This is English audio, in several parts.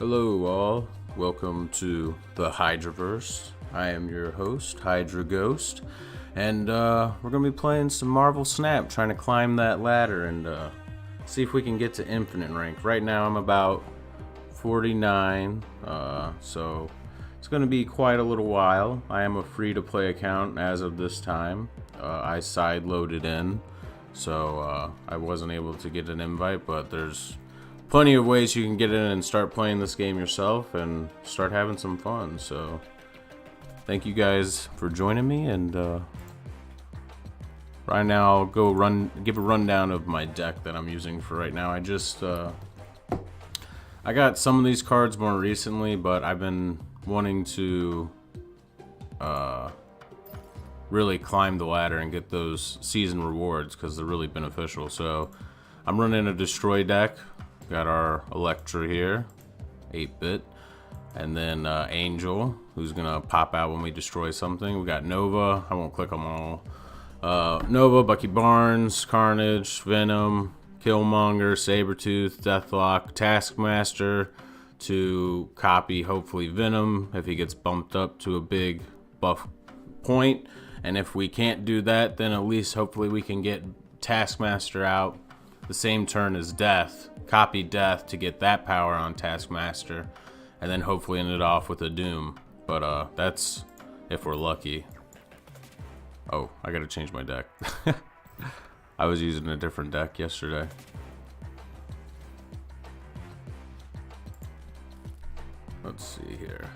Hello all, welcome to the Hydraverse. I am your host, HydraGhost, and we're going to be playing some Marvel Snap, trying to climb that ladder and see if we can get to infinite rank. Right now I'm about 49, so it's going to be quite a little while. I am a free-to-play account as of this time. I side-loaded in, so I wasn't able to get an invite, but there's plenty of ways you can get in and start playing this game yourself and start having some fun. So thank you guys for joining me, and right now I'll give a rundown of my deck that I'm using for right now. I got some of these cards more recently, but I've been wanting to really climb the ladder and get those season rewards because they're really beneficial. So I'm running a destroy deck. Got our Electra here, 8-bit, and then Angel, who's gonna pop out when we destroy something. We got Nova. I won't click them all. Nova, Bucky Barnes, Carnage, Venom, Killmonger, Sabretooth, Deathlock, Taskmaster to copy hopefully Venom if he gets bumped up to a big buff point. And if we can't do that, then at least hopefully we can get Taskmaster out the same turn as Death, copy Death to get that power on Taskmaster, and then hopefully end it off with a Doom. But that's if we're lucky. Oh, I gotta change my deck. I was using a different deck yesterday. Let's see here.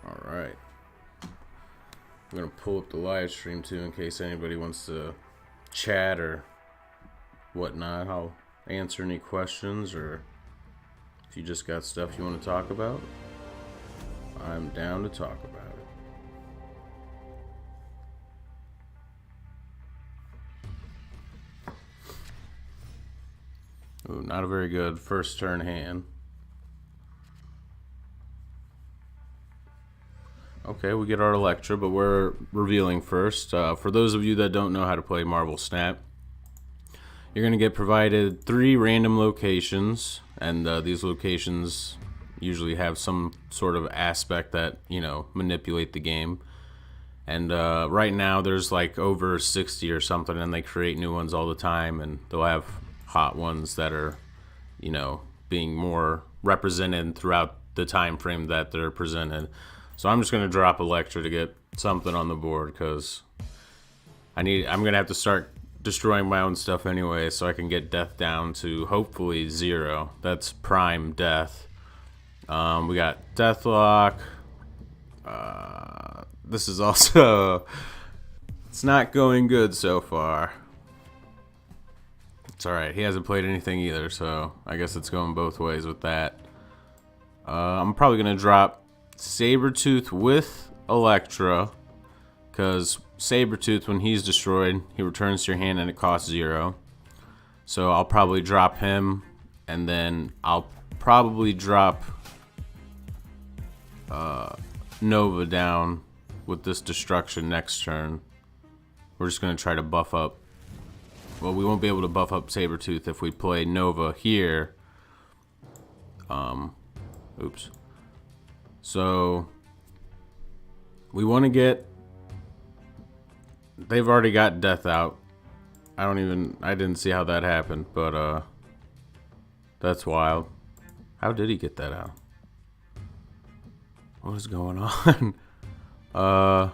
Alright. I'm gonna pull up the live stream too in case anybody wants to chat or whatnot. I'll answer any questions, or if you just got stuff you want to talk about, I'm down to talk about it. Ooh, not a very good first turn hand. Okay, we get our Electra, but we're revealing first. For those of you that don't know how to play Marvel Snap, you're going to get provided 3 random locations, and these locations usually have some sort of aspect that, manipulate the game. And right now there's like over 60 or something, and they create new ones all the time, and they'll have hot ones that are, being more represented throughout the time frame that they're presented. So I'm just going to drop Electra to get something on the board because I'm going to have to start destroying my own stuff anyway so I can get Death down to hopefully 0. That's prime Death. We got Deathlock. This is also... it's not going good so far. It's alright. He hasn't played anything either, so I guess it's going both ways with that. I'm probably going to drop Sabretooth with Electra, because Sabretooth, when he's destroyed, he returns to your hand and it costs 0. So I'll probably drop him, and then I'll probably drop Nova down with this destruction next turn. We're just going to try to buff up. Well, we won't be able to buff up Sabretooth if we play Nova here. Oops. So we want to get... they've already got Death out. I didn't see how that happened, but that's wild. How did he get that out? What is going on? I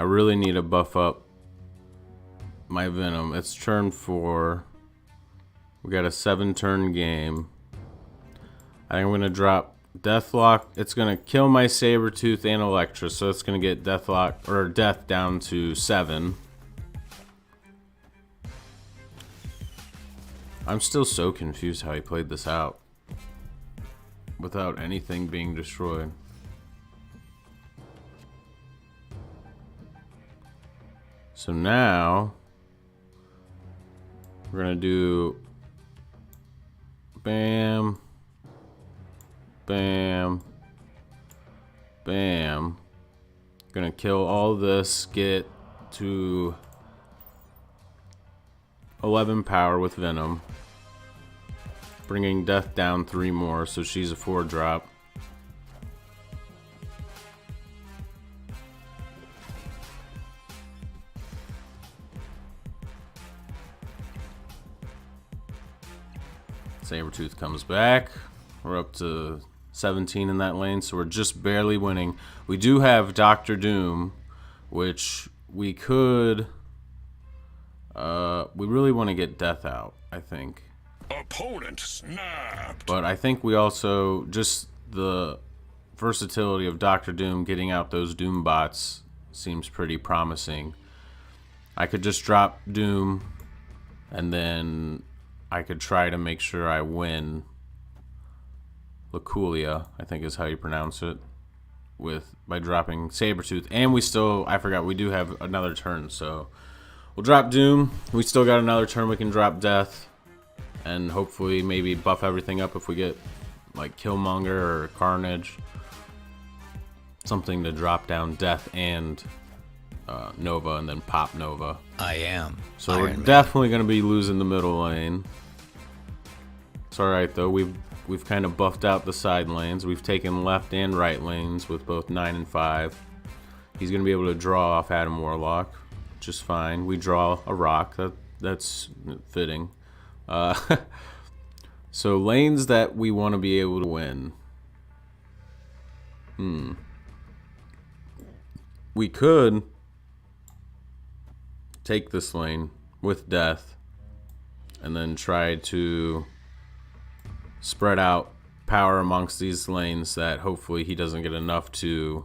really need to buff up my Venom. It's turn 4. We got a 7-turn game. I think I'm going to drop Deathlock. It's going to kill my Sabretooth and Electra, so it's going to get Deathlock or Death down to 7. I'm still so confused how he played this out without anything being destroyed. So now we're going to do bam, bam, bam, Gonna kill all this, get to 11 power with Venom. Bringing Death down 3 more, so she's a 4-drop. Sabretooth comes back. We're up to 17 in that lane, so we're just barely winning. We do have Dr. Doom, which we could... we really want to get Death out, I think. Opponent snapped. But I think we also, just the versatility of Dr. Doom getting out those Doom bots seems pretty promising. I could just drop Doom, and then I could try to make sure I win Laculia, I think is how you pronounce it, by dropping Sabretooth. And we still, I forgot, we do have another turn, so we'll drop Doom. We still got another turn we can drop Death, and hopefully maybe buff everything up if we get like Killmonger or Carnage. Something to drop down Death and Nova, and then pop Nova. I am. So Iron we're Man. definitely going to be losing the middle lane. It's alright though, we've kind of buffed out the side lanes. We've taken left and right lanes with both 9 and 5. He's going to be able to draw off Adam Warlock, which is fine. We draw a rock, that's fitting. So lanes that we want to be able to win. We could take this lane with Death and then try to spread out power amongst these lanes that hopefully he doesn't get enough to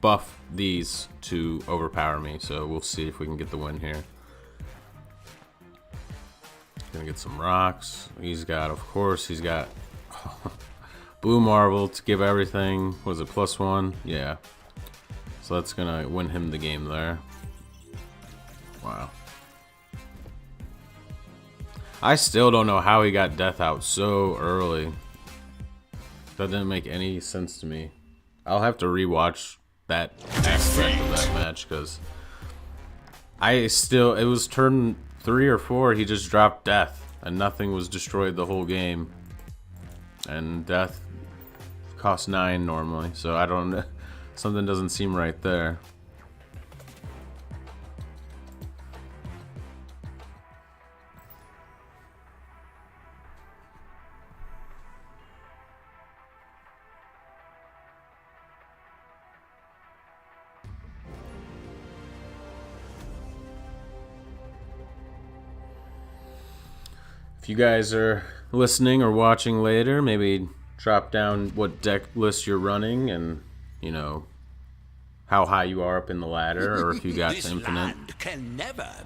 buff these to overpower me. So we'll see if we can get the win here. Gonna get some rocks. He's got, of course, he's got Blue Marvel to give everything. Was it +1? Yeah. So that's gonna win him the game there. Wow. I still don't know how he got Death out so early. That didn't make any sense to me. I'll have to rewatch that aspect of that match, because it was turn 3 or 4, he just dropped Death and nothing was destroyed the whole game. And Death costs 9 normally, so I don't know. Something doesn't seem right there. If you guys are listening or watching later, maybe drop down what deck list you're running and, you know, how high you are up in the ladder, or if you got to Infinite.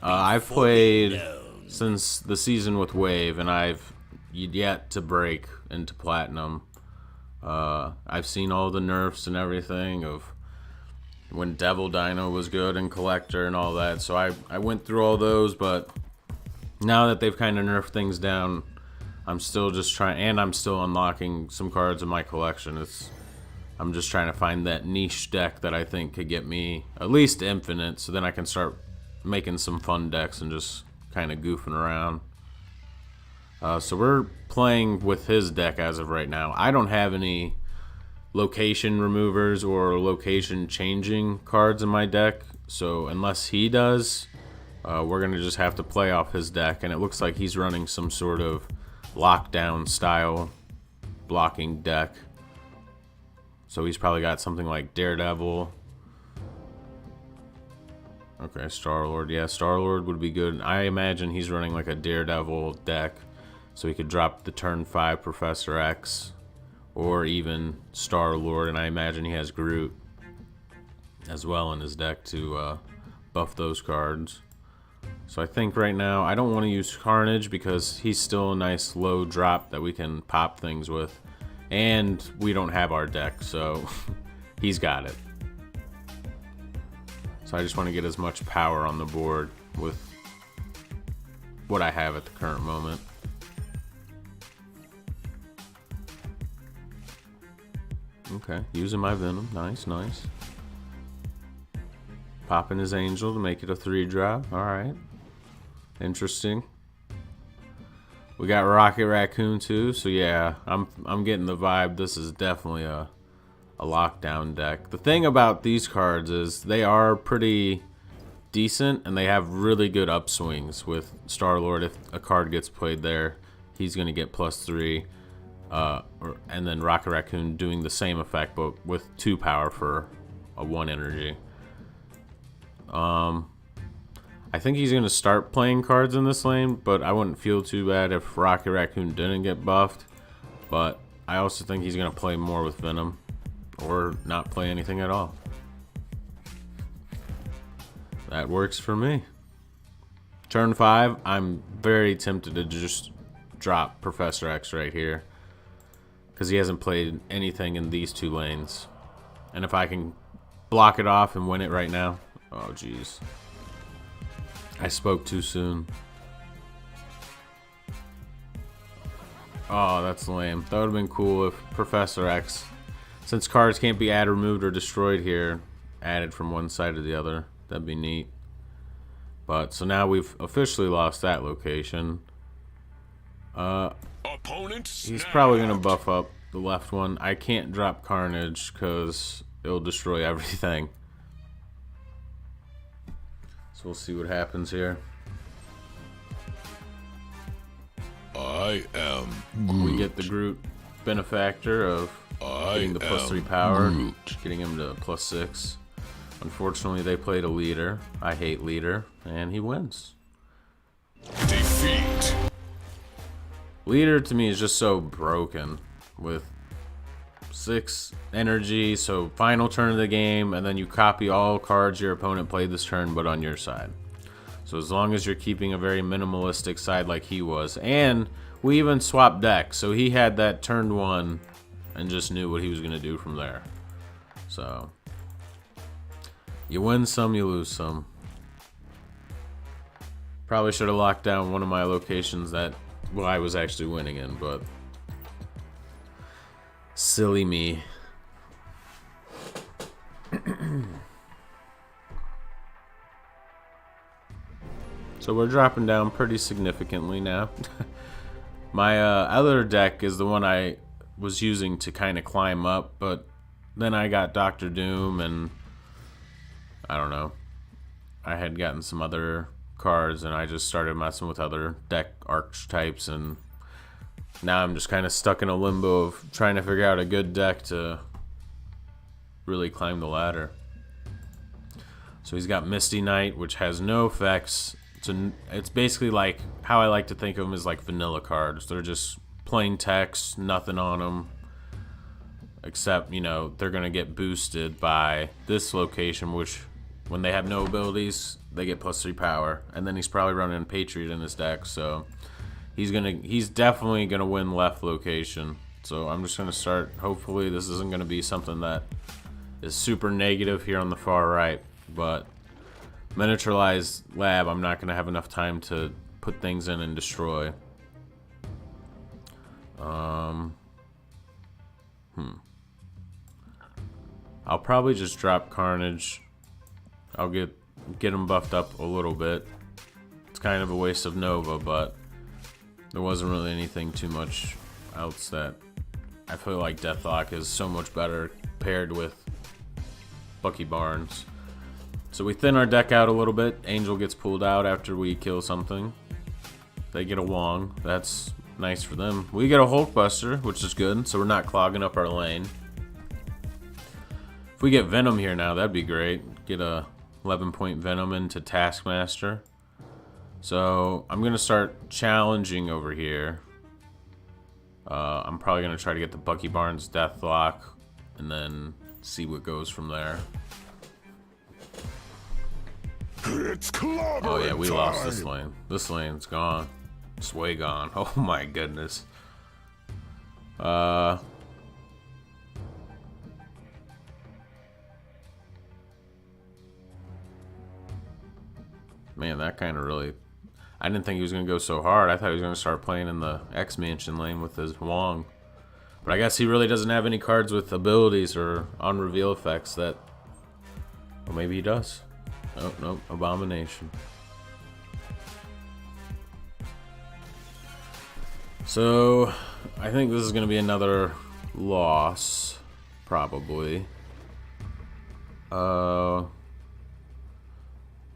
I've played since the season with Wave, and I've yet to break into Platinum. I've seen all the nerfs and everything of when Devil Dino was good and Collector and all that, so I went through all those, but now that they've kind of nerfed things down, I'm still just trying, and I'm still unlocking some cards in my collection. I'm just trying to find that niche deck that I think could get me at least Infinite, so then I can start making some fun decks and just kind of goofing around. So we're playing with his deck as of right now. I don't have any location removers or location changing cards in my deck, so unless he does, we're going to just have to play off his deck, and it looks like he's running some sort of lockdown style blocking deck. So he's probably got something like Daredevil. Okay, Star-Lord. Yeah, Star-Lord would be good. I imagine he's running like a Daredevil deck, so he could drop the turn 5 Professor X, or even Star-Lord, and I imagine he has Groot as well in his deck to buff those cards. So I think right now I don't want to use Carnage because he's still a nice low drop that we can pop things with. And we don't have our deck, so he's got it. So I just want to get as much power on the board with what I have at the current moment. Okay, using my Venom. Nice, nice. Popping his Angel to make it a 3-drop. Alright. Interesting. We got Rocket Raccoon too, so yeah, I'm getting the vibe. This is definitely a lockdown deck. The thing about these cards is they are pretty decent, and they have really good upswings with Star-Lord. If a card gets played there, he's going to get +3. And then Rocket Raccoon doing the same effect, but with 2 power for a 1 energy. I think he's going to start playing cards in this lane, but I wouldn't feel too bad if Rocket Raccoon didn't get buffed. But I also think he's going to play more with Venom, or not play anything at all. That works for me. Turn 5, I'm very tempted to just drop Professor X right here, because he hasn't played anything in these 2 lanes. And if I can block it off and win it right now, oh jeez. I spoke too soon. Oh, that's lame. That would have been cool if Professor X, since cards can't be added, removed, or destroyed here, added from one side to the other. That'd be neat. But, so now we've officially lost that location. He's probably going to buff up the left one. I can't drop Carnage because it'll destroy everything. So we'll see what happens here. I am Groot. We get the Groot benefactor of getting the +3 power, getting him to +6. Unfortunately, they played a leader. I hate leader, and he wins. Defeat. Leader to me is just so broken with 6 energy, so final turn of the game, and then you copy all cards your opponent played this turn but on your side. So as long as you're keeping a very minimalistic side like he was, and we even swapped decks, so he had that turn 1 and just knew what he was going to do from there. So you win some, you lose some. Probably should have locked down one of my locations that I was actually winning in, but silly me. So we're dropping down pretty significantly now. My other deck is the one I was using to kind of climb up, but then I got Doctor Doom, and I don't know. I had gotten some other cards, and I just started messing with other deck archetypes, and now I'm just kind of stuck in a limbo of trying to figure out a good deck to really climb the ladder. So he's got Misty Knight, which has no effects. It's basically like how I like to think of them as like vanilla cards. They're just plain text, nothing on them, except, you know, they're gonna get boosted by this location, which when they have no abilities, they get +3 power. And then he's probably running Patriot in his deck, so he's definitely gonna win left location. So I'm just gonna start. Hopefully this isn't gonna be something that is super negative here on the far right, but miniaturized lab, I'm not gonna have enough time to put things in and destroy. I'll probably just drop Carnage. I'll get him buffed up a little bit. It's kind of a waste of Nova, but there wasn't really anything too much else that I feel like Deathlock is so much better paired with Bucky Barnes. So we thin our deck out a little bit. Angel gets pulled out after we kill something. They get a Wong. That's nice for them. We get a Hulkbuster, which is good, so we're not clogging up our lane. If we get Venom here now, that'd be great. Get a 11-point Venom into Taskmaster. So I'm going to start challenging over here. I'm probably going to try to get the Bucky Barnes Deathlock and then see what goes from there. It's clobbering. Oh yeah, we lost this lane. This lane's gone. It's way gone. Oh my goodness. Man, that kind of really... I didn't think he was going to go so hard. I thought he was going to start playing in the X-Mansion lane with his Wong. But I guess he really doesn't have any cards with abilities or on-reveal effects that... Well, maybe he does. Oh, no, Abomination. So, I think this is going to be another loss, probably.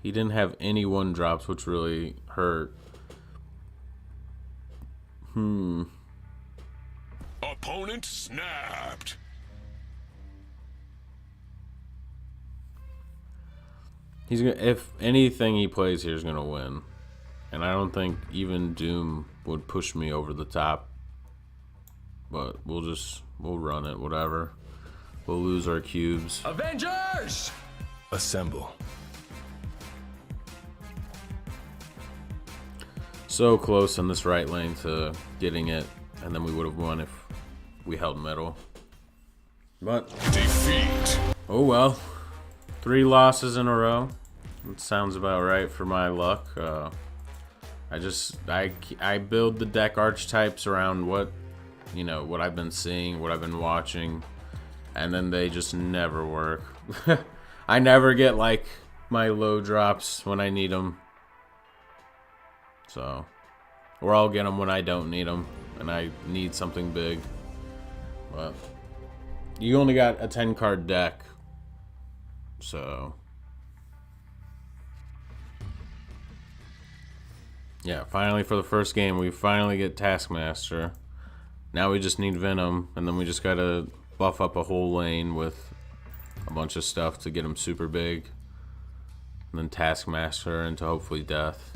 He didn't have any 1-drops, which really hurt. Opponent snapped. He's gonna, if anything he plays here is gonna win, and I don't think even Doom would push me over the top. But we'll run it, whatever. We'll lose our cubes. Avengers! Assemble. So close in this right lane to getting it, and then we would have won if we held middle. But Defeat. oh well. 3 losses in a row. That sounds about right for my luck. I build the deck archetypes around what I've been seeing, what I've been watching, and then they just never work. I never get like my low drops when I need them. So, or I'll get them when I don't need them, and I need something big. But you only got a 10-card deck, so yeah. Finally, for the first game, we finally get Taskmaster. Now we just need Venom, and then we just gotta buff up a whole lane with a bunch of stuff to get him super big, and then Taskmaster into hopefully death.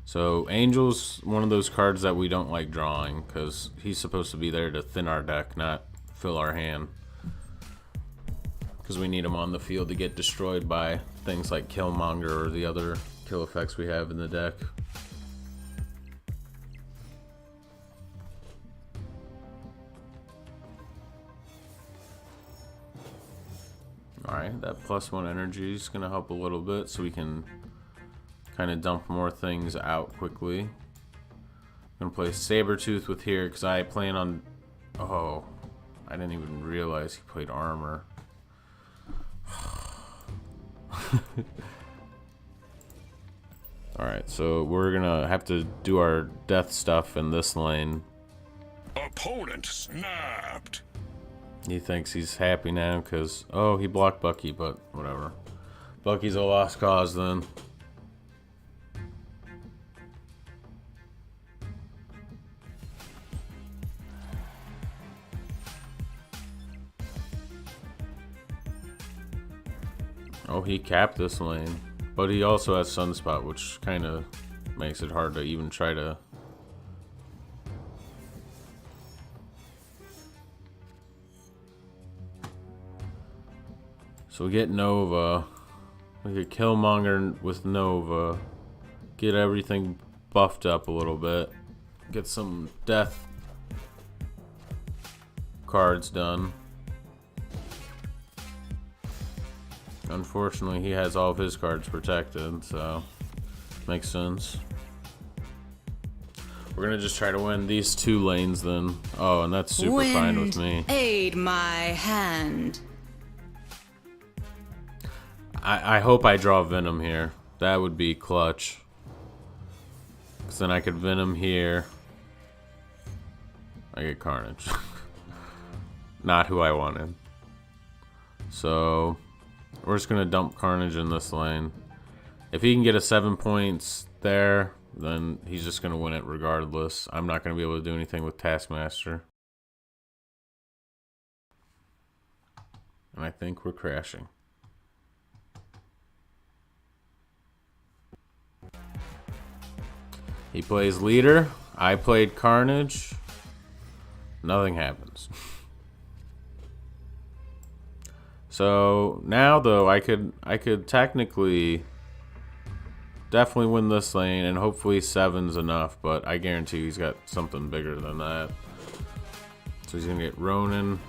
So Angel's one of those cards that we don't like drawing, because he's supposed to be there to thin our deck, not fill our hand. Because we need him on the field to get destroyed by things like Killmonger or the other kill effects we have in the deck. Alright, that +1 energy is going to help a little bit so we can kind of dump more things out quickly. I'm going to play Sabretooth with here because I plan on... Oh, I didn't even realize he played armor. Alright, so we're going to have to do our death stuff in this lane. Opponent snapped. He thinks he's happy now because, oh, he blocked Bucky, but whatever. Bucky's a lost cause then. Oh, he capped this lane. But he also has Sunspot, which kind of makes it hard to even try to... So we get Nova. We get Killmonger with Nova. Get everything buffed up a little bit. Get some death cards done. Unfortunately, he has all of his cards protected, so makes sense. We're gonna just try to win these 2 lanes then. Oh, and that's super fine with me. Aid my hand. I hope I draw Venom here. That would be clutch. Because then I could Venom here. I get Carnage. Not who I wanted. So we're just going to dump Carnage in this lane. If he can get a 7 points there, then he's just going to win it regardless. I'm not going to be able to do anything with Taskmaster. And I think we're crashing. He plays leader. I played Carnage. Nothing happens. So now though, I could technically definitely win this lane, and hopefully 7's enough, but I guarantee he's got something bigger than that. So he's gonna get Ronin.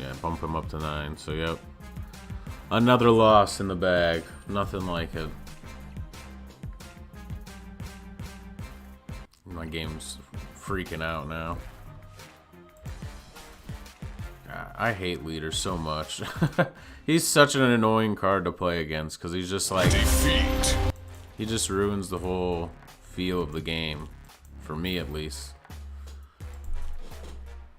Yeah, bump him up to 9. So yep. Another loss in the bag. Nothing like it. My game's freaking out now. God. I hate Leader so much. He's such an annoying card to play against because he's just like... Defeat. He just ruins the whole feel of the game. For me, at least.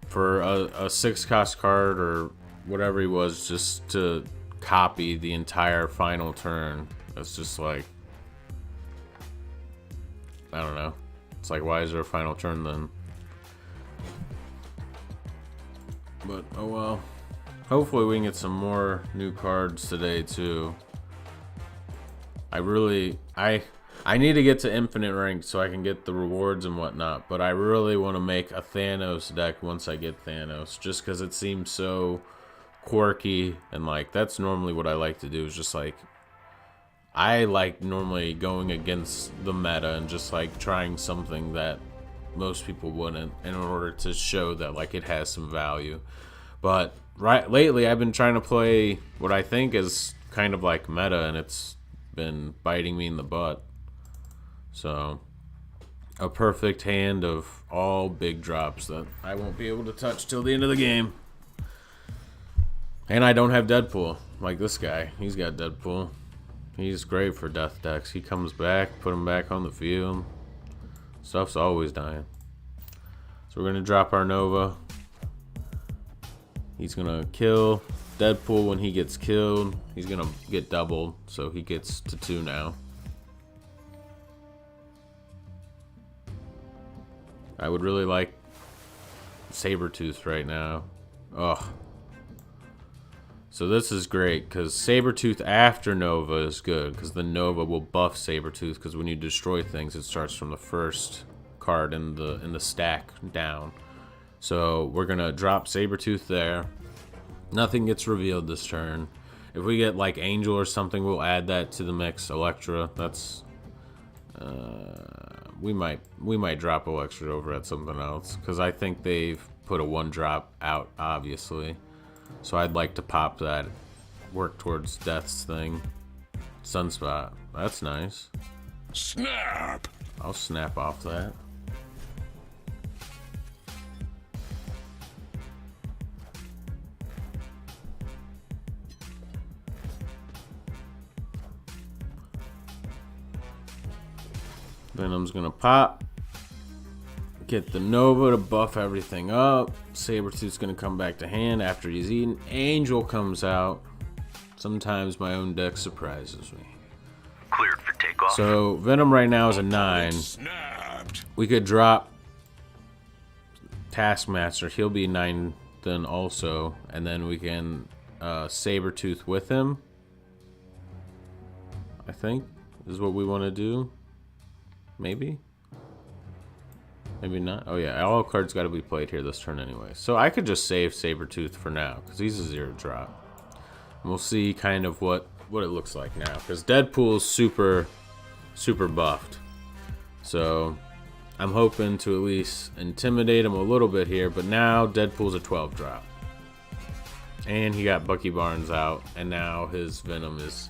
For a 6-cost card or whatever he was, just to copy the entire final turn. It's just like... I don't know. It's like, why is there a final turn then? But, oh well. Hopefully we can get some more new cards today, too. I need to get to infinite rank so I can get the rewards and whatnot. But I really want to make a Thanos deck once I get Thanos. Just because it seems so quirky. And, like, that's normally what I like to do. Is just, like... I like normally going against the meta and just, like, trying something that most people wouldn't in order to show that, like, it has some value. But lately I've been trying to play what I think is kind of like meta, and it's been biting me in the butt. So a perfect hand of all big drops that I won't be able to touch till the end of the game. And I don't have Deadpool like this guy. He's got Deadpool. He's great for death decks. He comes back, put him back on the field. Stuff's always dying. So we're going to drop our Nova. He's going to kill Deadpool. When he gets killed, he's going to get doubled. So he gets to 2 now. I would really like Sabretooth right now. Ugh. So this is great because Sabretooth after Nova is good because the Nova will buff Sabretooth because when you destroy things it starts from the first card in the stack down. So we're gonna drop Sabretooth there. Nothing gets revealed this turn. If we get like Angel or something, we'll add that to the mix. Elektra, that's we might drop Elektra over at something else because I think they've put a 1-drop out obviously. So I'd like to pop that, work towards Death's thing. Sunspot, that's nice. Snap. I'll snap off that. Venom's gonna pop. Get the Nova to buff everything up. Sabretooth's gonna come back to hand after he's eaten. Angel comes out. Sometimes my own deck surprises me. Cleared for takeoff. So Venom right now is a 9. Snapped. We could drop Taskmaster. He'll be 9 then also. And then we can Sabretooth with him. I think is what we want to do. Maybe. Maybe not. Oh yeah, all cards got to be played here this turn anyway. So I could just save Sabretooth for now because he's a 0-drop. And we'll see kind of what it looks like now because Deadpool's super buffed. So I'm hoping to at least intimidate him a little bit here. But now Deadpool's a 12-drop. And he got Bucky Barnes out. And now his Venom is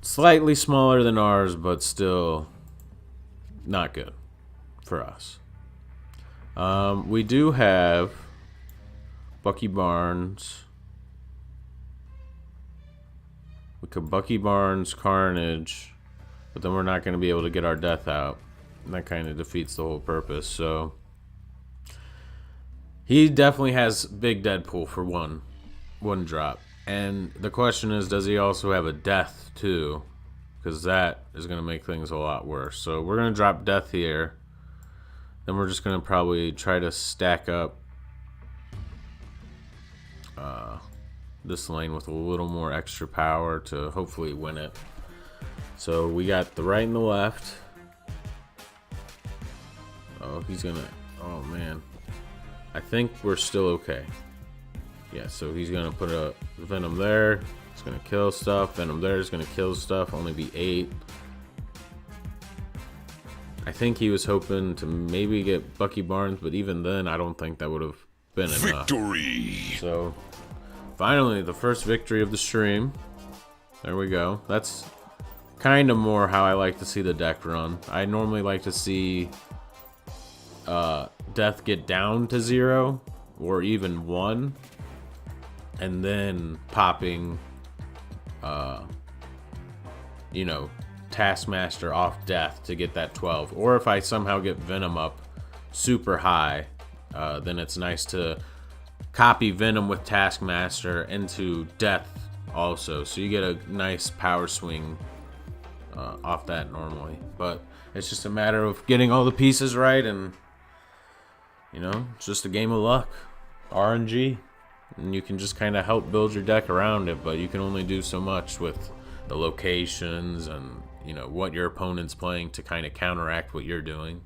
slightly smaller than ours, but still not good for us. We do have Bucky Barnes. We could Bucky Barnes Carnage, but then we're not going to be able to get our death out. And that kind of defeats the whole purpose. So he definitely has big Deadpool for one drop. And the question is, does he also have a death too? Because that is going to make things a lot worse. So we're going to drop death here. Then we're just going to probably try to stack up this lane with a little more extra power to hopefully win it. So we got the right and the left. Oh, he's going to... Oh, man. I think we're still okay. Yeah, so he's going to put a Venom there. It's going to kill stuff. Venom there is going to kill stuff. Only be 8. I think he was hoping to maybe get Bucky Barnes, but even then, I don't think that would have been enough. Victory. So, finally, the first victory of the stream. There we go. That's kind of more how I like to see the deck run. I normally like to see Death get down to 0 or even 1, and then popping, you know, Taskmaster off death to get that 12. Or if I somehow get Venom up super high, then it's nice to copy Venom with Taskmaster into death also. So you get a nice power swing off that normally. But it's just a matter of getting all the pieces right, and, you know, it's just a game of luck. RNG. And you can just kind of help build your deck around it, but you can only do so much with the locations and, you know, what your opponent's playing to kind of counteract what you're doing.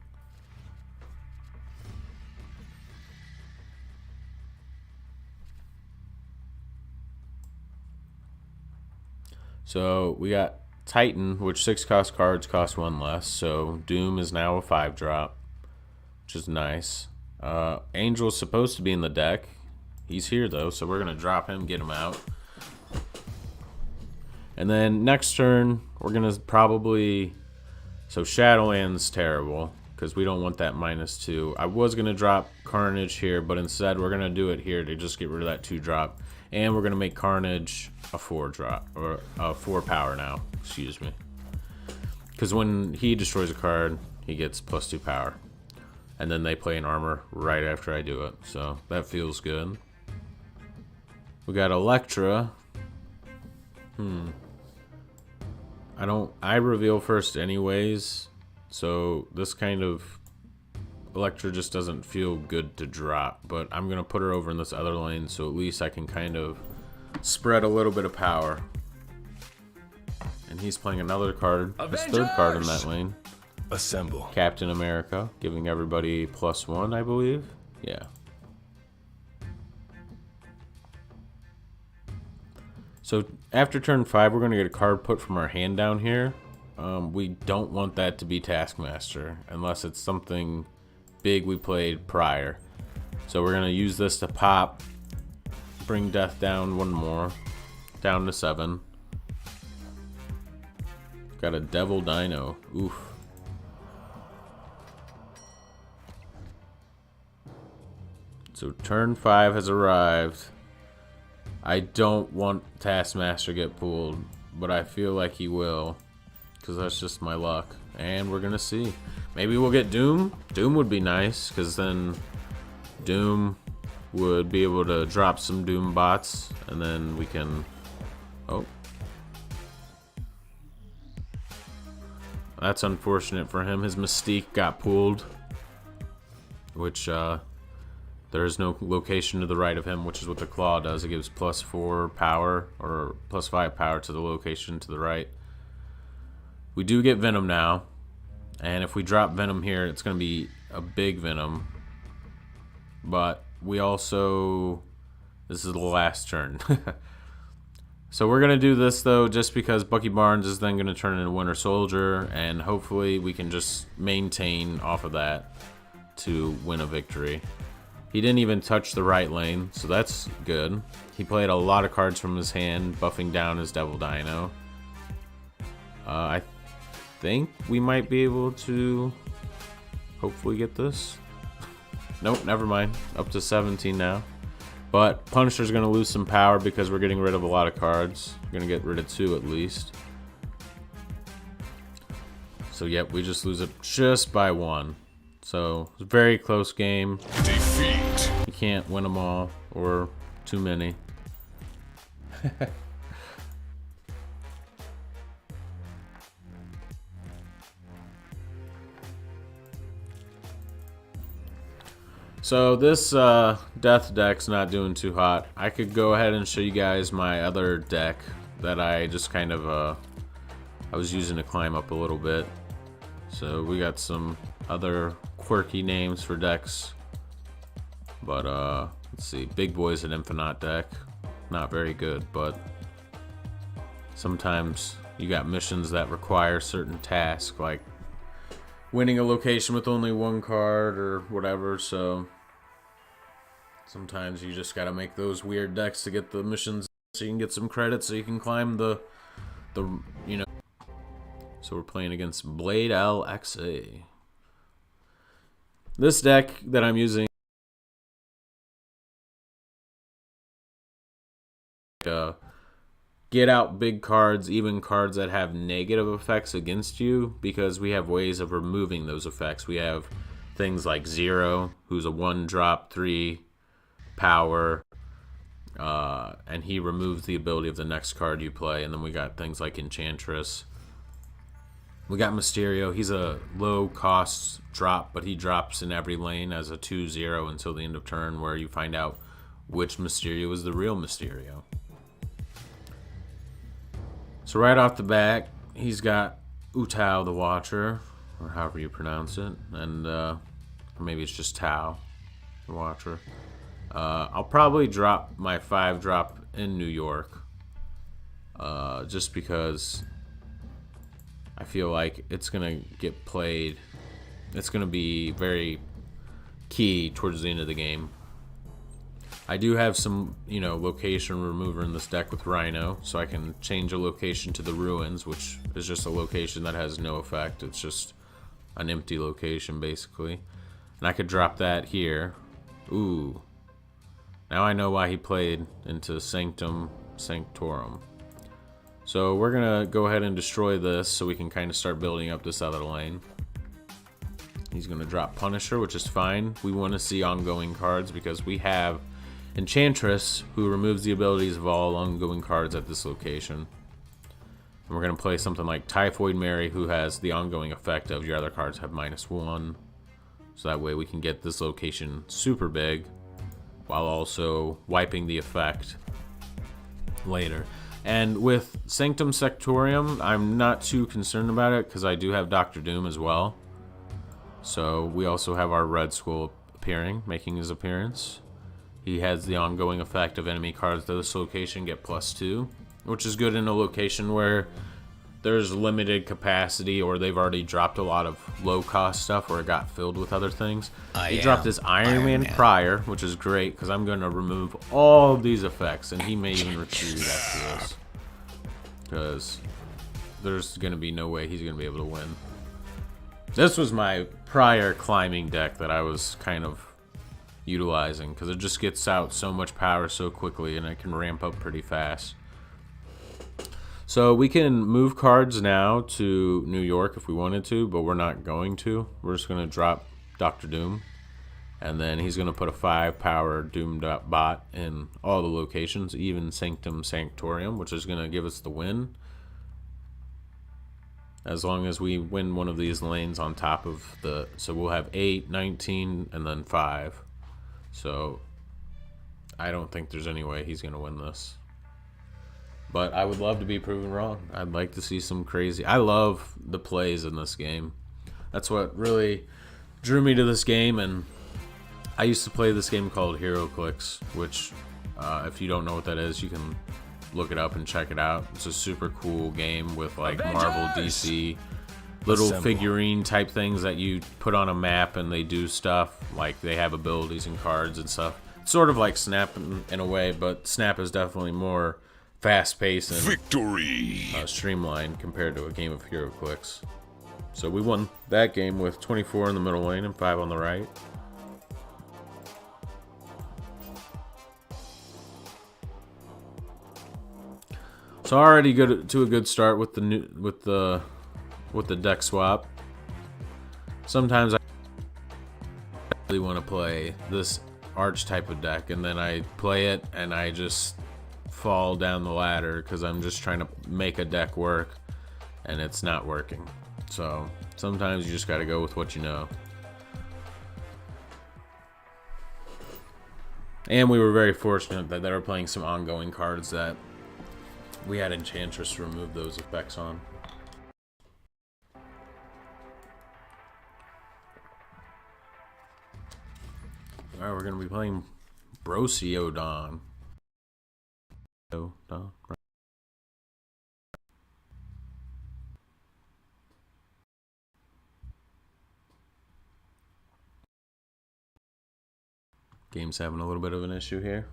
So we got Titan, which 6 cost cards cost 1 less. So Doom is now a 5-drop, which is nice. Angel's supposed to be in the deck. He's here though, so we're gonna drop him, get him out. And then next turn, we're gonna probably, so Shadowland's terrible because we don't want that -2. I was gonna drop Carnage here, but instead we're gonna do it here to just get rid of that 2-drop, and we're gonna make Carnage a 4-drop, or a 4 power now. Excuse me, because when he destroys a card, he gets +2 power, and then they play an armor right after I do it, so that feels good. We got Electra. I reveal first anyways, so this kind of Electra just doesn't feel good to drop, but I'm gonna put her over in this other lane so at least I can kind of spread a little bit of power. And he's playing another card, his 3rd card in that lane. Assemble. Captain America, giving everybody +1, I believe. Yeah. So after turn 5, we're going to get a card put from our hand down here. We don't want that to be Taskmaster, unless it's something big we played prior. So we're going to use this to pop, bring death down 1 more, down to 7. Got a Devil Dino. Oof. So turn 5 has arrived. I don't want Taskmaster to get pulled, but I feel like he will, because that's just my luck. And we're gonna see. Maybe we'll get Doom. Doom would be nice, because then Doom would be able to drop some Doom bots, and then we can... Oh. That's unfortunate for him. His Mystique got pulled, which, there is no location to the right of him, which is what the Claw does. It gives +4 power, or +5 power to the location to the right. We do get Venom now, and if we drop Venom here, it's going to be a big Venom. But we also... This is the last turn. So we're going to do this, though, just because Bucky Barnes is then going to turn into Winter Soldier, and hopefully we can just maintain off of that to win a victory. He didn't even touch the right lane, so that's good. He played a lot of cards from his hand, buffing down his Devil Dino. I think we might be able to hopefully get this. Nope, never mind. Up to 17 now. But Punisher's going to lose some power because we're getting rid of a lot of cards. We're going to get rid of 2 at least. So yep, we just lose it just by 1. So, it's a very close game. Defeat. You can't win them all, or too many. So, this death deck's not doing too hot. I could go ahead and show you guys my other deck that I just kind of, I was using to climb up a little bit. So, we got some other quirky names for decks, but let's see. Big Boy's an Infinite deck, not very good, but sometimes you got missions that require certain tasks, like winning a location with only 1 card or whatever. So sometimes you just gotta make those weird decks to get the missions, so you can get some credit, so you can climb the you know. So we're playing against Blade LXA. This deck that I'm using get out big cards, even cards that have negative effects against you, because we have ways of removing those effects. We have things like Zero, who's a 1-drop, 3 power, and he removes the ability of the next card you play. And then we got things like Enchantress. We got Mysterio. He's a low cost drop, but he drops in every lane as a 2/0 until the end of turn, where you find out which Mysterio is the real Mysterio. So right off the bat, he's got Utao the Watcher, or however you pronounce it, and or maybe it's just Tao the Watcher. I'll probably drop my 5-drop in New York, just because I feel like it's gonna get played. It's gonna be very key towards the end of the game. I do have some, location remover in this deck with Rhino, so I can change a location to the Ruins, which is just a location that has no effect. It's just an empty location, basically. And I could drop that here. Ooh. Now I know why he played into Sanctum Sanctorum. So we're going to go ahead and destroy this so we can kind of start building up this other lane. He's going to drop Punisher, which is fine. We want to see ongoing cards because we have Enchantress, who removes the abilities of all ongoing cards at this location. And we're going to play something like Typhoid Mary, who has the ongoing effect of your other cards have -1. So that way we can get this location super big, while also wiping the effect later. And with Sanctum Sanctorum, I'm not too concerned about it because I do have Dr. Doom as well. So we also have our Red Skull appearing, making his appearance. He has the ongoing effect of enemy cards to this location get +2, which is good in a location where there's limited capacity or they've already dropped a lot of low-cost stuff or it got filled with other things. He dropped this Iron Man prior, which is great because I'm going to remove all of these effects, and he may even retreat after this because there's going to be no way he's going to be able to win. This was my prior climbing deck that I was kind of utilizing because it just gets out so much power so quickly and it can ramp up pretty fast. So we can move cards now to New York if we wanted to, but we're not going to. We're just going to drop Dr. Doom, and then he's going to put a 5-power Doom bot in all the locations, even Sanctum Sanctorum, which is going to give us the win. As long as we win one of these lanes on top of the... So we'll have 8, 19, and then 5. So I don't think there's any way he's going to win this. But I would love to be proven wrong. I'd like to see some crazy... I love the plays in this game. That's what really drew me to this game. And I used to play this game called HeroClix, which if you don't know what that is, you can look it up and check it out. It's a super cool game with like Marvel, DC, little figurine type things that you put on a map and they do stuff. Like they have abilities and cards and stuff. It's sort of like Snap in a way, but Snap is definitely more fast-paced and streamlined compared to a game of HeroClix. So we won that game with 24 in the middle lane and 5 on the right. So already good to a good start with the deck swap. Sometimes I really want to play this arch type of deck, and then I play it and I just fall down the ladder because I'm just trying to make a deck work and it's not working. So sometimes you just got to go with what you know. And we were very fortunate that they were playing some ongoing cards that we had Enchantress to remove those effects on. Alright, we're going to be playing Brociodon. Game's having a little bit of an issue here.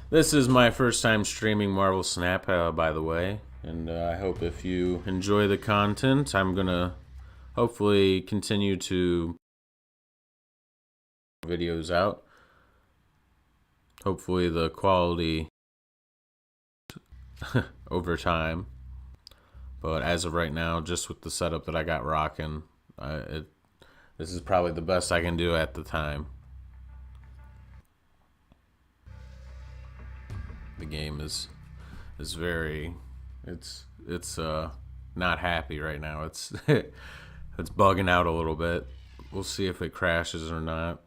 This is my first time streaming Marvel Snap, by the way, and I hope if you enjoy the content, I'm gonna hopefully continue to videos out. Hopefully the quality over time. But as of right now, just with the setup that I got rocking, this is probably the best I can do at the time. The game is very, it's not happy right now. It's it's bugging out a little bit. We'll see if it crashes or not,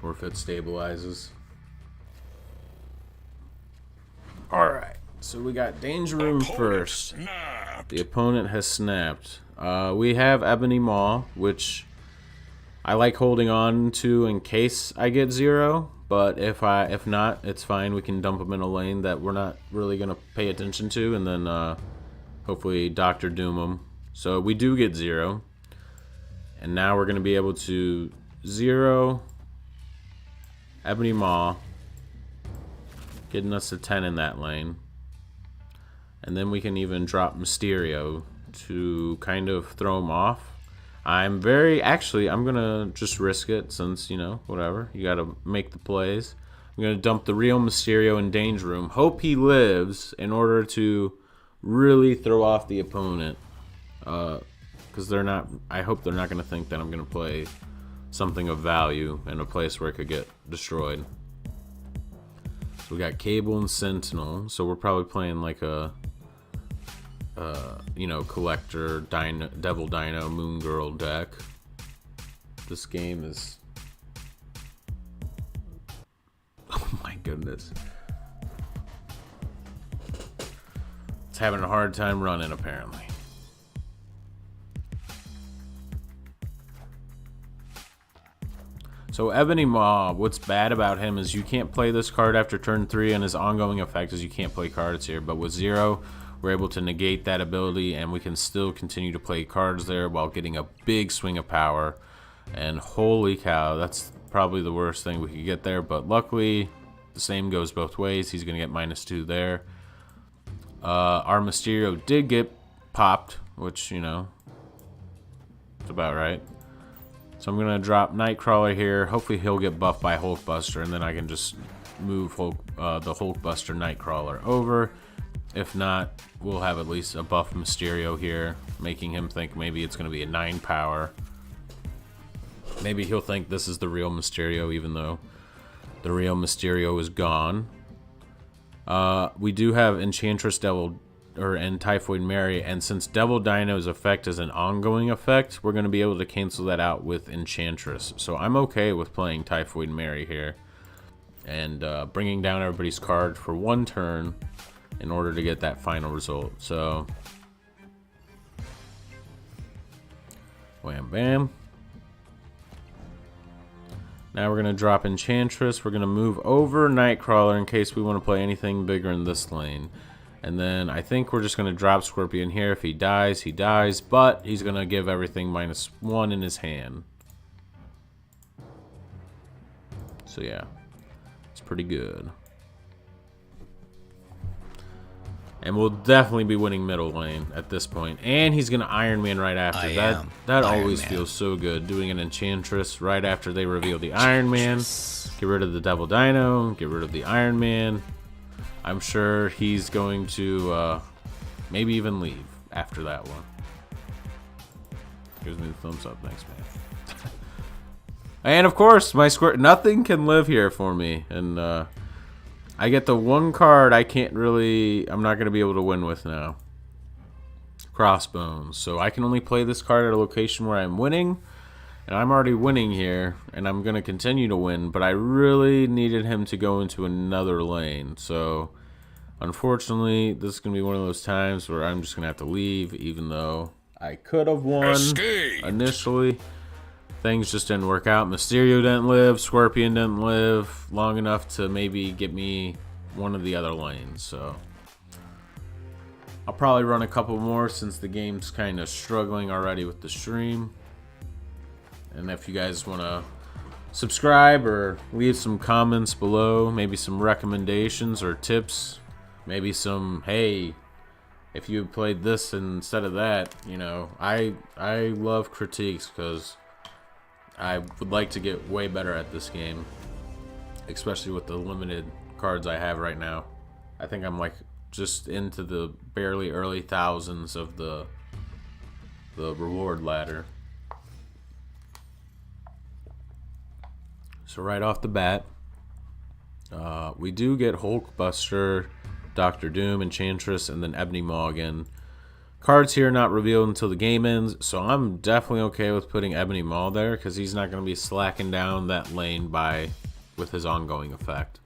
or if it stabilizes. All right. So we got Danger Room first. Snapped. The opponent has snapped. We have Ebony Maw, which I like holding on to in case I get 0. But if not, it's fine. We can dump him in a lane that we're not really gonna pay attention to, and then hopefully Dr. Doom him. So we do get 0, and now we're gonna be able to 0 Ebony Maw, getting us to 10 in that lane. And then we can even drop Mysterio to kind of throw him off. I'm gonna just risk it since, you know, whatever. You gotta make the plays. I'm gonna dump the real Mysterio in Danger Room. Hope he lives in order to really throw off the opponent. Because I hope they're not gonna think that I'm gonna play something of value in a place where it could get destroyed. So we got Cable and Sentinel. So we're probably playing like a you know, Collector, Devil Dino, Moon Girl deck. This game is... Oh my goodness. It's having a hard time running, apparently. So Ebony Maw, what's bad about him is you can't play this card after turn 3, and his ongoing effect is you can't play cards here. But with 0, we're able to negate that ability, and we can still continue to play cards there while getting a big swing of power. And holy cow, that's probably the worst thing we could get there. But luckily, the same goes both ways. He's going to get -2 there. Our Mysterio did get popped, which, you know, it's about right. So I'm going to drop Nightcrawler here. Hopefully he'll get buffed by Hulkbuster, and then I can just move the Hulkbuster Nightcrawler over. If not, we'll have at least a buff Mysterio here, making him think maybe it's going to be a 9 power. Maybe he'll think this is the real Mysterio, even though the real Mysterio is gone. We do have Enchantress and Typhoid Mary, and since Devil Dino's effect is an ongoing effect, we're going to be able to cancel that out with Enchantress. So I'm okay with playing Typhoid Mary here and bringing down everybody's card for 1 turn in order to get that final result. So wham bam. Now we're going to drop Enchantress. We're going to move over Nightcrawler in case we want to play anything bigger in this lane. And then I think we're just going to drop Scorpion here. If he dies, he dies. But he's going to give everything -1 in his hand. So yeah, it's pretty good. And we'll definitely be winning middle lane at this point. And he's going to Iron Man right after. That always feels so good, doing an Enchantress right after they reveal the Iron Man. Get rid of the Devil Dino. Get rid of the Iron Man. I'm sure he's going to maybe even leave after that one. Gives me the thumbs up. Thanks, man. And of course, my square. Nothing can live here for me. And I get the 1 card I'm not going to be able to win with now. Crossbones. So I can only play this card at a location where I'm winning. And I'm already winning here. And I'm going to continue to win. But I really needed him to go into another lane. So unfortunately, this is going to be one of those times where I'm just going to have to leave. Even though I could have won initially. Things just didn't work out. Mysterio didn't live. Scorpion didn't live long enough to maybe get me one of the other lanes. So I'll probably run a couple more since the game's kind of struggling already with the stream. And if you guys want to subscribe or leave some comments below, maybe some recommendations or tips, maybe some, hey, if you played this instead of that, you know, I love critiques because I would like to get way better at this game, especially with the limited cards I have right now. I think I'm like just into the barely early thousands of the reward ladder. So right off the bat, we do get Hulkbuster, Doctor Doom, Enchantress, and then Ebony Maw again. Cards here not revealed until the game ends, so I'm definitely okay with putting Ebony Maw there because he's not going to be slacking down that lane with his ongoing effect.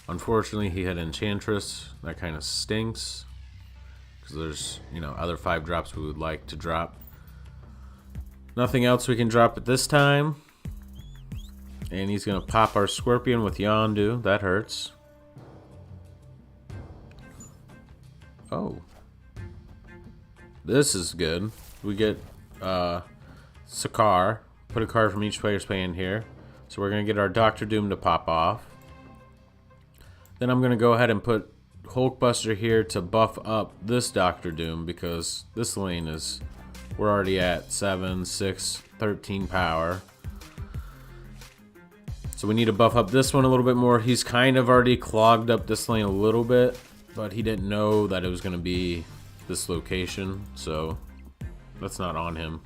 Unfortunately, he had Enchantress. That kind of stinks because there's, you know, other 5-drops we would like to drop. Nothing else we can drop at this time. And he's going to pop our Scorpion with Yondu. That hurts. Oh. This is good. We get Sakaar. Put a card from each player's hand here. So we're going to get our Doctor Doom to pop off. Then I'm going to go ahead and put Hulkbuster here to buff up this Doctor Doom because this lane is... We're already at 7, 6, 13 power. So we need to buff up this one a little bit more. He's kind of already clogged up this lane a little bit, but he didn't know that it was going to be this location, so that's not on him.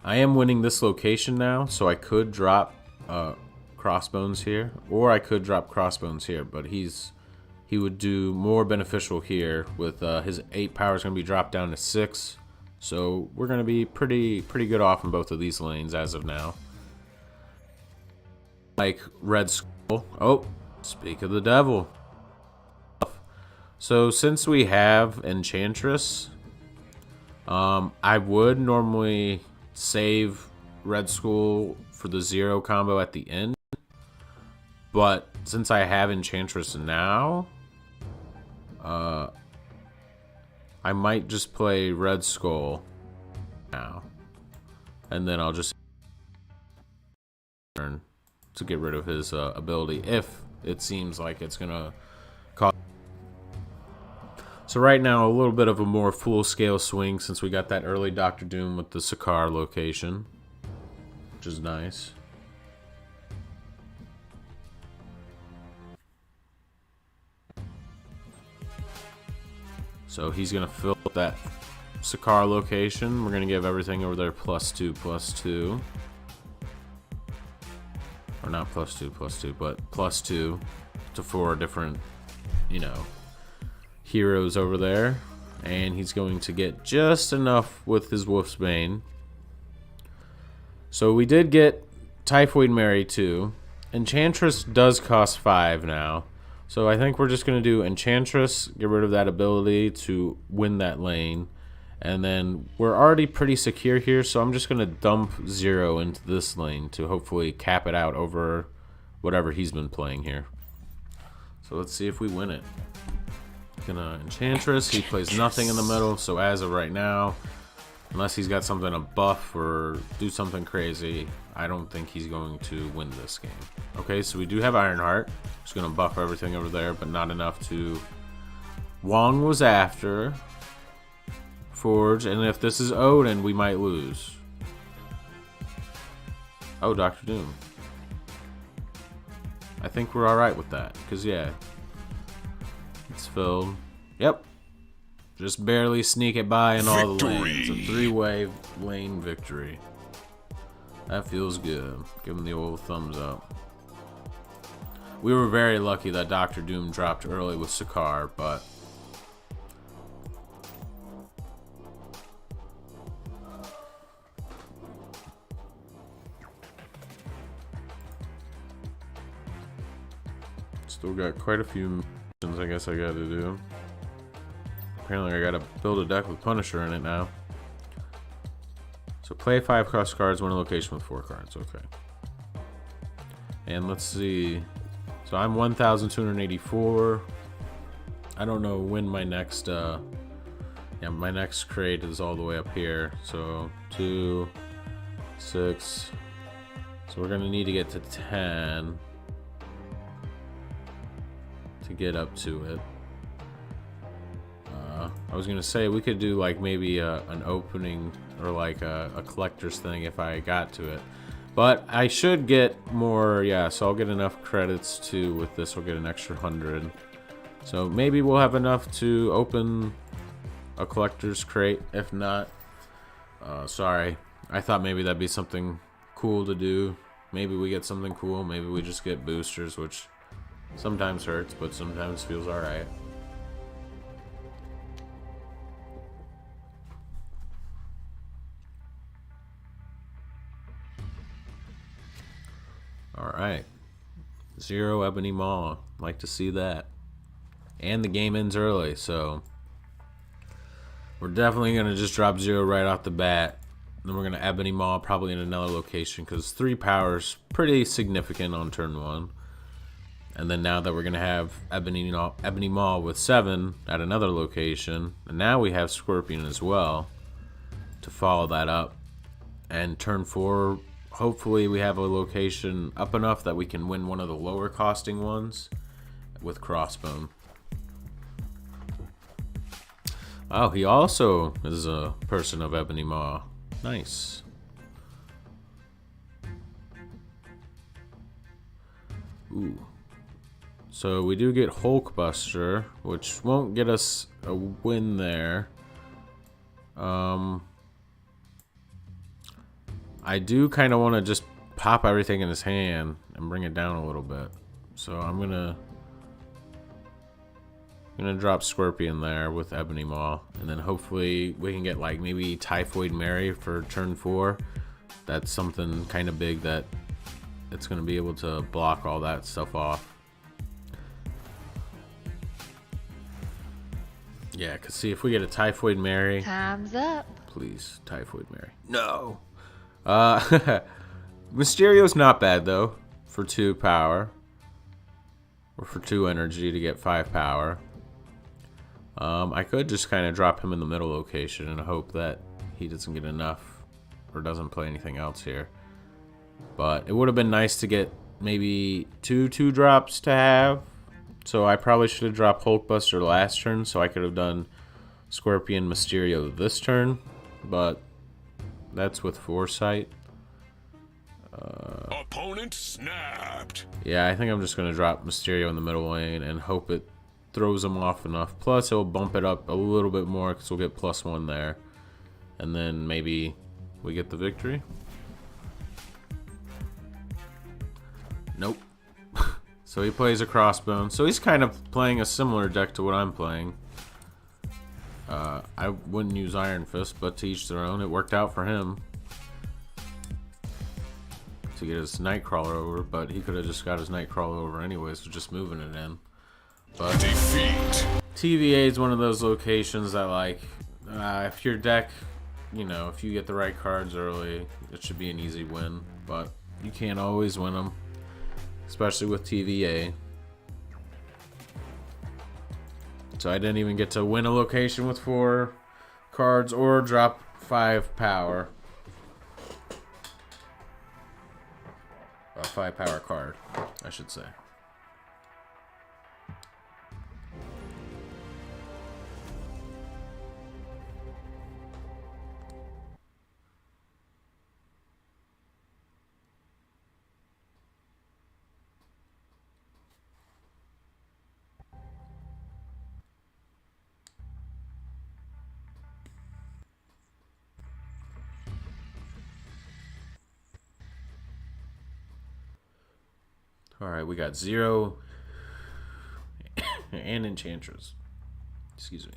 I am winning this location now, so I could drop Crossbones here, or I could drop Crossbones here, but he would do more beneficial here with his 8 power is going to be dropped down to 6. So we're going to be pretty good off in both of these lanes as of now. Like Red Skull. Oh, speak of the devil. So since we have Enchantress, I would normally save Red Skull for the 0 combo at the end. But since I have Enchantress now, I might just play Red Skull now, and then I'll just turn to get rid of his ability if it seems like it's gonna cause. So right now, a little bit of a more full-scale swing since we got that early Doctor Doom with the Sakaar location, which is nice. So he's going to fill that Sakaar location. We're going to give everything over there +2/+2. Or not +2/+2, but +2 to 4 different, you know, heroes over there. And he's going to get just enough with his Wolfsbane. So we did get Typhoid Mary too. Enchantress does cost 5 now. So I think we're just going to do Enchantress, get rid of that ability to win that lane. And then we're already pretty secure here, so I'm just going to dump 0 into this lane to hopefully cap it out over whatever he's been playing here. So let's see if we win it. Gonna Enchantress, he plays nothing in the middle, so as of right now, unless he's got something to buff or do something crazy, I don't think he's going to win this game. Okay, so we do have Ironheart. Just going to buff everything over there, but not enough to... Wong was after Forge, and if this is Odin, we might lose. Oh, Doctor Doom. I think we're alright with that, because yeah. It's filled. Yep. Just barely sneak it by in all the lanes. A 3-way lane victory. That feels good. Give him the old thumbs up. We were very lucky that Doctor Doom dropped early with Sakaar, but... Still got quite a few missions I guess I gotta do. Apparently I gotta build a deck with Punisher in it now. So play 5 cross cards, win a location with 4 cards. Okay. And let's see. So I'm 1,284. I don't know when my next my next crate is all the way up here. So 2, 6. So we're gonna need to get to 10 to get up to it. I was gonna say we could do like maybe an opening or like a collector's thing if I got to it, But I should get more, yeah, so I'll get enough credits too. With this, I'll get an extra 100. So maybe we'll have enough to open a collector's crate. If not, sorry. I thought maybe that'd be something cool to do. Maybe we get something cool. Maybe we just get boosters, which sometimes hurts, but sometimes feels alright. Alright. 0 Ebony Maw. Like to see that. And the game ends early, so we're definitely going to just drop 0 right off the bat. Then we're going to Ebony Maw probably in another location, because 3 power's pretty significant on turn 1. And then now that we're going to have Ebony Maw with 7 at another location, and now we have Scorpion as well to follow that up. And turn 4, hopefully we have a location up enough that we can win one of the lower costing ones with Crossbone. Oh, he also is a person of Ebony Maw. Nice. Ooh. So we do get Hulkbuster, which won't get us a win there. I do kind of want to just pop everything in his hand and bring it down a little bit. So I'm gonna drop Scorpion there with Ebony Maw, and then hopefully we can get like maybe Typhoid Mary for turn 4. That's something kind of big that it's gonna be able to block all that stuff off. Yeah, cause see if we get a Typhoid Mary. Time's up. Please, Typhoid Mary. No. Mysterio's not bad though for 2 power, or for 2 energy to get 5 power. I could just kind of drop him in the middle location and hope that he doesn't get enough or doesn't play anything else here. But it would have been nice to get maybe 2 drops to have. So I probably should have dropped Hulkbuster last turn so I could have done Scorpion Mysterio this turn. But that's with foresight. Opponent snapped. Yeah, I think I'm just going to drop Mysterio in the middle lane and hope it throws him off enough. Plus, it'll bump it up a little bit more because we'll get +1 there. And then maybe we get the victory. Nope. So he plays a Crossbone. So he's kind of playing a similar deck to what I'm playing. I wouldn't use Iron Fist, but to each their own. It worked out for him to get his Nightcrawler over, but he could have just got his Nightcrawler over anyways, so just moving it in. But Defeat. TVA is one of those locations that, like, if your deck, you know, if you get the right cards early, it should be an easy win. But you can't always win them, especially with TVA. So I didn't even get to win a location with 4 cards or drop 5 power. A 5 power card, I should say. Alright, we got 0 and Enchantress. Excuse me.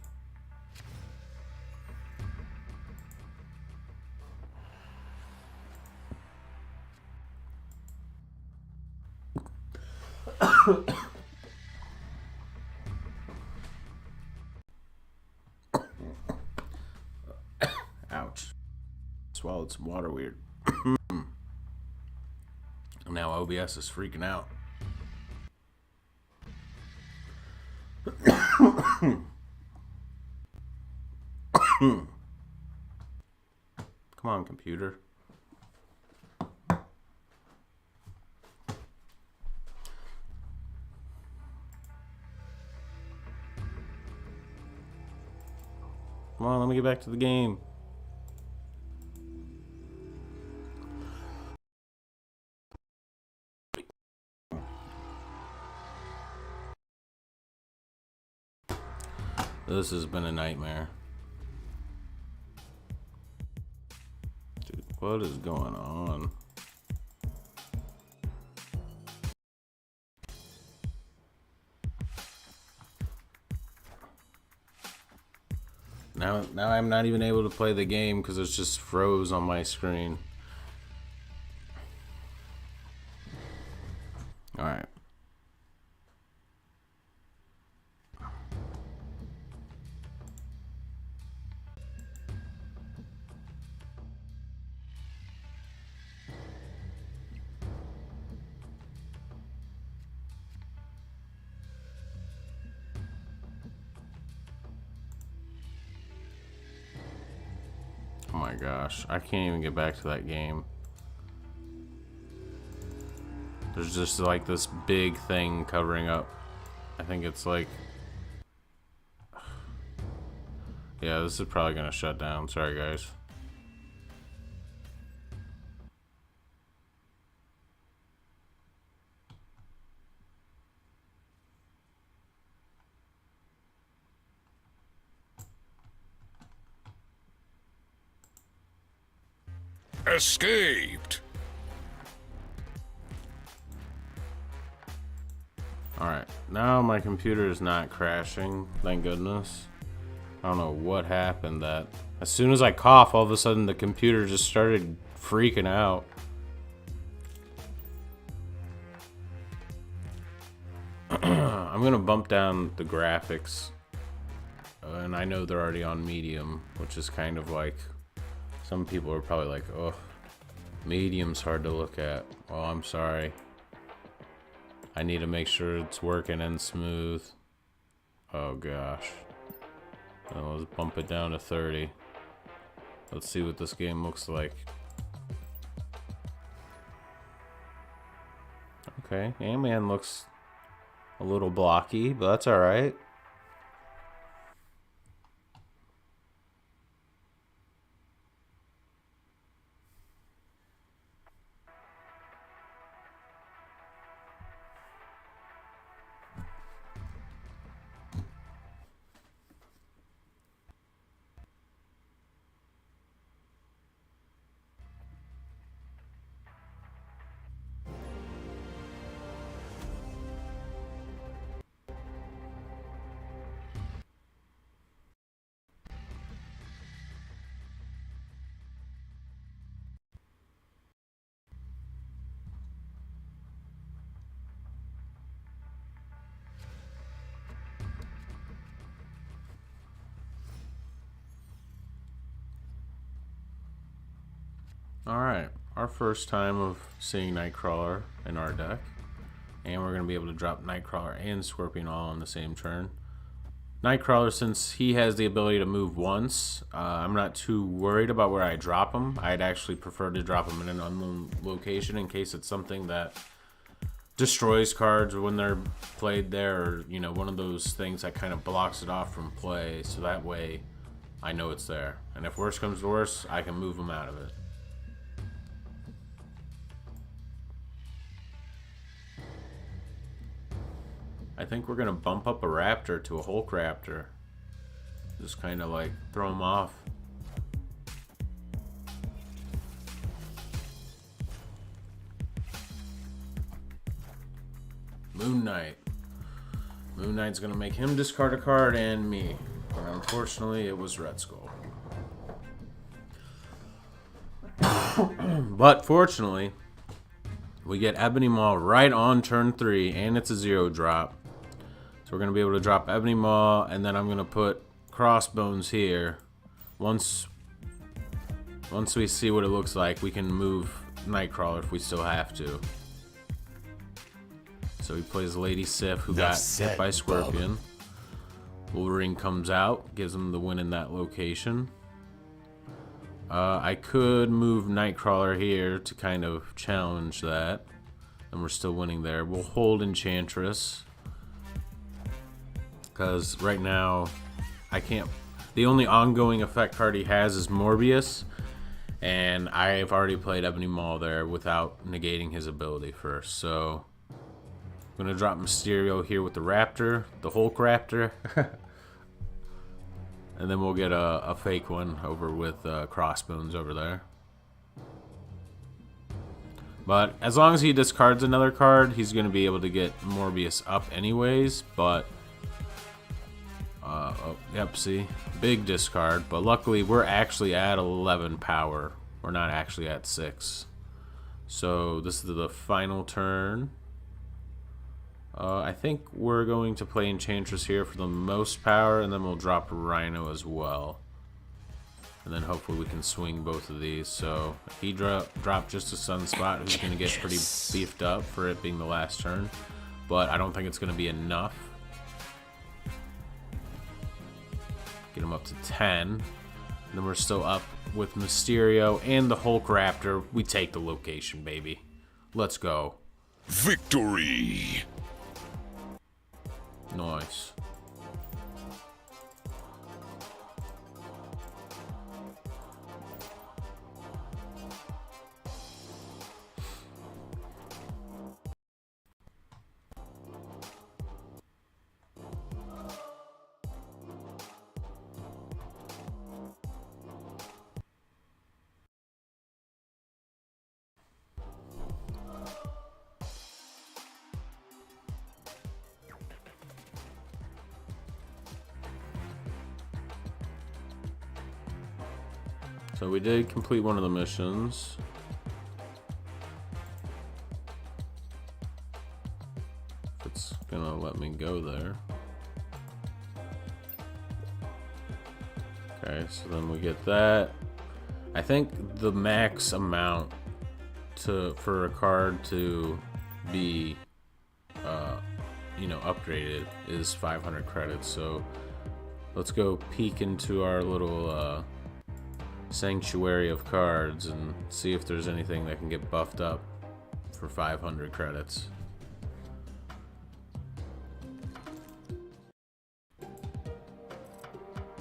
Ouch. Swallowed some water weird. Now OBS is freaking out. Come on, computer. Come on, let me get back to the game. This has been a nightmare. Dude, what is going on? Now I'm not even able to play the game because it's just froze on my screen. Alright. Oh my gosh, I can't even get back to that game. There's just like this big thing covering up. I think it's like... Yeah, this is probably gonna shut down. Sorry, guys. Escaped. Alright, now my computer is not crashing, thank goodness. I don't know what happened that as soon as I cough, all of a sudden the computer just started freaking out. I'm gonna bump down the graphics. And I know they're already on medium, which is kind of like, some people are probably like, oh, medium's hard to look at. Well, I'm sorry. I need to make sure it's working and smooth. Oh gosh. Well, let's bump it down to 30. Let's see what this game looks like. Okay, Ant-Man looks a little blocky, but that's alright. Alright, our first time of seeing Nightcrawler in our deck. And we're going to be able to drop Nightcrawler and Scorpion all on the same turn. Nightcrawler, since he has the ability to move once, I'm not too worried about where I drop him. I'd actually prefer to drop him in an unknown location in case it's something that destroys cards when they're played there, or, you know, one of those things that kind of blocks it off from play, so that way I know it's there. And if worse comes to worse, I can move him out of it. I think we're gonna bump up a Raptor to a Hulk Raptor. Just kind of like throw him off. Moon Knight. Moon Knight's gonna make him discard a card and me. But unfortunately, it was Red Skull. But fortunately, we get Ebony Maw right on turn 3, and it's a 0 drop. So we're going to be able to drop Ebony Maw, and then I'm going to put Crossbones here. Once we see what it looks like, we can move Nightcrawler if we still have to. So he plays Lady Sif, who got hit by Scorpion. Wolverine comes out, gives him the win in that location. I could move Nightcrawler here to kind of challenge that, and we're still winning there. We'll hold Enchantress, because right now I can't. The only ongoing effect card he has is Morbius, and I've already played Ebony Maw there without negating his ability first. So I'm gonna drop Mysterio here with the Raptor, the Hulk Raptor. And then we'll get a fake one over with Crossbones over there. But as long as he discards another card, he's going to be able to get Morbius up anyways. But, oh, yep, see? Big discard. But luckily, we're actually at 11 power. We're not actually at 6. So this is the final turn. I think we're going to play Enchantress here for the most power, and then we'll drop Rhino as well. And then hopefully we can swing both of these. So if he dropped just a Sunspot, who's going to get pretty beefed up for it being the last turn. But I don't think it's going to be enough. Get him up to 10. And then we're still up with Mysterio and the Hulk Raptor. We take the location, baby. Let's go. Victory! Nice. So we did complete one of the missions. If it's gonna let me go there. Okay, so then we get that. I think the max amount for a card to be upgraded is 500 credits. So let's go peek into our little sanctuary of cards and see if there's anything that can get buffed up for 500 credits.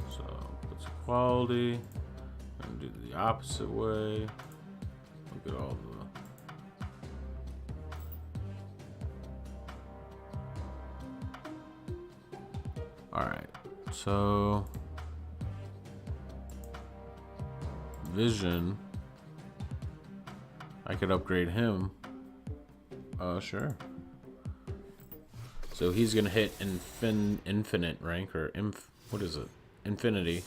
So put some quality and do the opposite way. Look at all the alright, so Vision, I could upgrade him. Sure. So he's gonna hit infinite rank, or what is it? Infinity.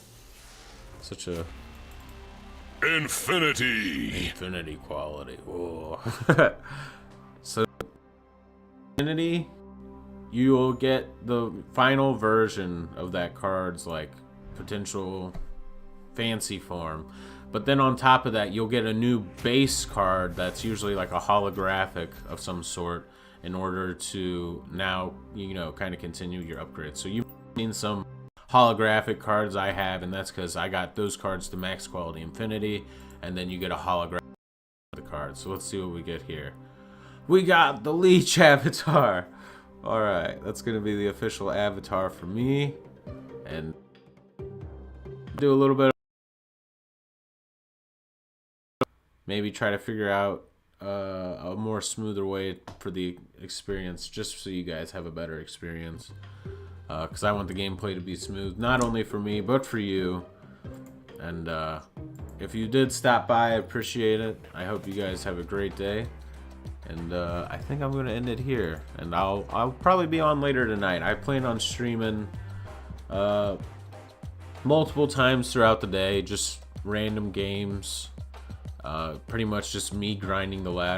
Such a infinity quality. Whoa. So infinity, you will get the final version of that card's like potential fancy form. But then on top of that, you'll get a new base card that's usually like a holographic of some sort in order to now, kind of continue your upgrade. So you've seen some holographic cards I have, and that's because I got those cards to max quality infinity, and then you get a holographic of the card. So let's see what we get here. We got the Leech avatar. Alright, that's going to be the official avatar for me. And do a little bit of maybe try to figure out a more smoother way for the experience, just so you guys have a better experience, because I want the gameplay to be smooth, not only for me but for you. And if you did stop by, I appreciate it. I hope you guys have a great day, and I think I'm gonna end it here, and I'll probably be on later tonight. I plan on streaming multiple times throughout the day, just random games. Pretty much just me grinding the ladder.